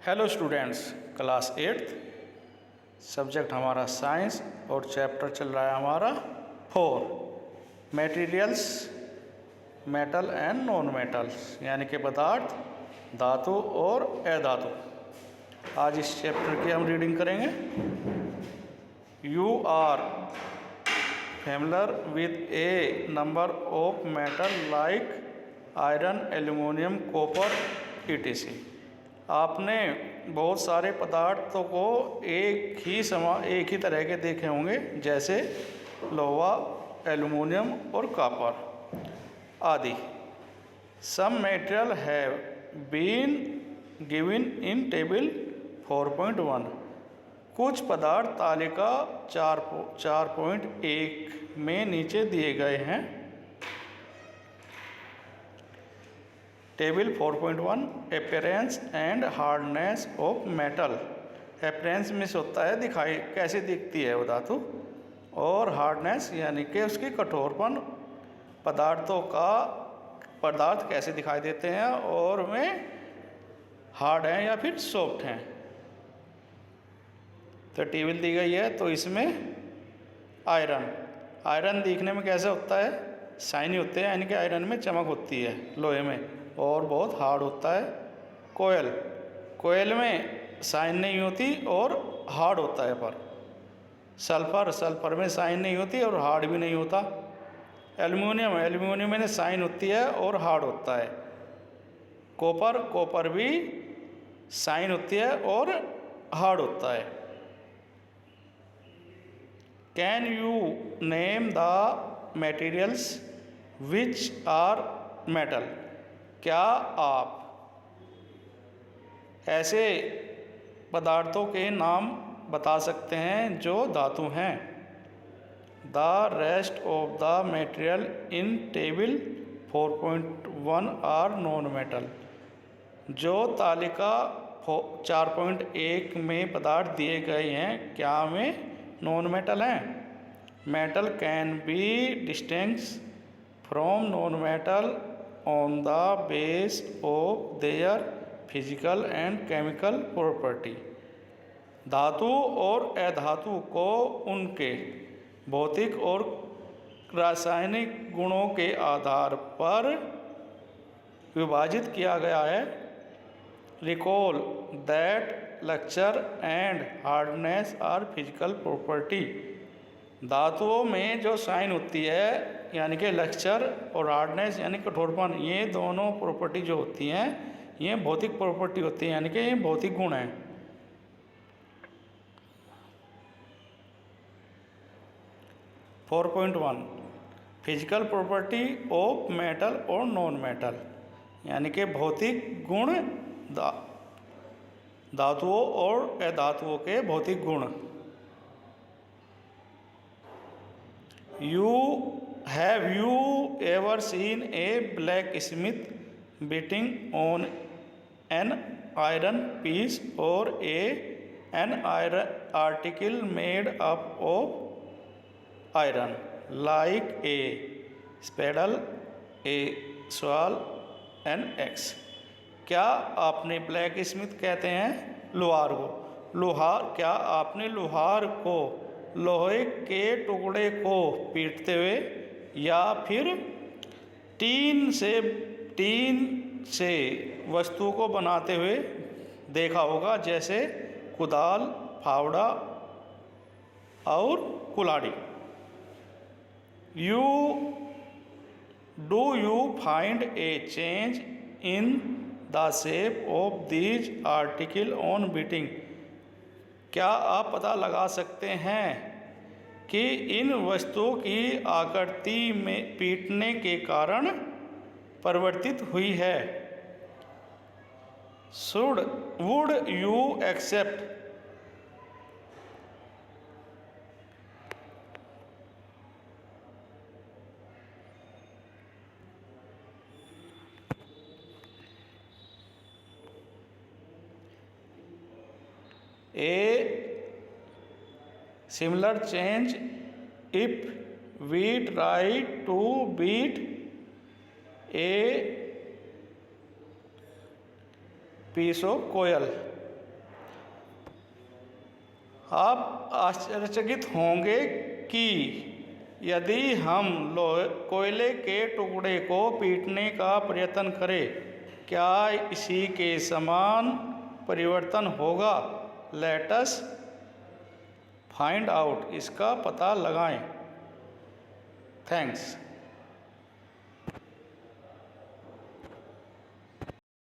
Hello students, class 8th subject हमारा science और chapter चल रहा है हमारा 4 materials, metal and non metals, यानी कि पदार्थ, धातु और अधातु। आज इस चैप्टर की हम रीडिंग करेंगे। You are familiar with a number of metal like iron, aluminium, copper etc. आपने बहुत सारे पदार्थों को एक ही तरह के देखे होंगे, जैसे लोहा, एल्युमिनियम और कॉपर आदि। Some material have been given in table 4.1। कुछ पदार्थ तालिका 4.1 में नीचे दिए गए हैं। Table 4.1 appearance and hardness of metal. Appearance में से होता है दिखाई कैसे दिखती है वो धातु, और हार्डनेस यानी कि उसकी कठोरपन, पदार्थ कैसे दिखाई देते हैं और वे हार्ड हैं या फिर सॉफ्ट हैं। तो टेबल दी गई है, तो इसमें आयरन दिखने में कैसे होता है, शाइनी होते हैं, यानी कि आयरन में चमक होती है लोहे में, और बहुत हार्ड होता है। कोयल में शाइन नहीं होती और हार्ड होता है। पर सल्फर में शाइन नहीं होती और हार्ड भी नहीं होता। एल्युमिनियम में शाइन होती है और हार्ड होता है। कॉपर भी शाइन होती है और हार्ड होता है। Can you name the materials which are metal. क्या आप ऐसे पदार्थों के नाम बता सकते हैं जो धातु हैं। The rest of the material in table 4.1 are non metal. जो तालिका 4.1 में पदार्थ दिए गए हैं, क्या वे नॉन मेटल हैं। Metal can be distinguished from non metal on the base of their physical and chemical property. धातु और अधातु को उनके भौतिक और रासायनिक गुणों के आधार पर विभाजित किया गया है। Recall that lecture and hardness are physical property. धातुओं में जो साइन होती है, यानी कि लेक्चर, और हार्डनेस यानी कठोरपन, ये दोनों प्रॉपर्टी जो होती हैं, ये भौतिक प्रॉपर्टी होती है, यानी कि ये भौतिक गुण हैं। Four 4.1 physical property of metal और नॉन मेटल, यानी कि भौतिक गुण धातुओं और अधातुओं के भौतिक गुण। Have you ever seen a blacksmith beating on an iron piece or an iron article made up of iron, like a spade, a saw, an axe? क्या आपने ब्लैक स्मिथ कहते हैं लोहार को, क्या आपने लोहार को लोहे के टुकड़े को पीटते हुए या फिर टीन से वस्तु को बनाते हुए देखा होगा, जैसे कुदाल, फावड़ा और कुल्हाड़ी। Do you find A change in the shape of these article on beating. क्या आप पता लगा सकते हैं कि इन वस्तुओं की आकृति में पीटने के कारण परिवर्तित हुई है। Would you accept a similar change if we try to beat a piece of coal? आप आश्चर्यचकित होंगे कि यदि हम कोयले के टुकड़े को पीटने का प्रयत्न करें, क्या इसी के समान परिवर्तन होगा? लेट अस फाइंड आउट, इसका पता लगाएं। थैंक्स।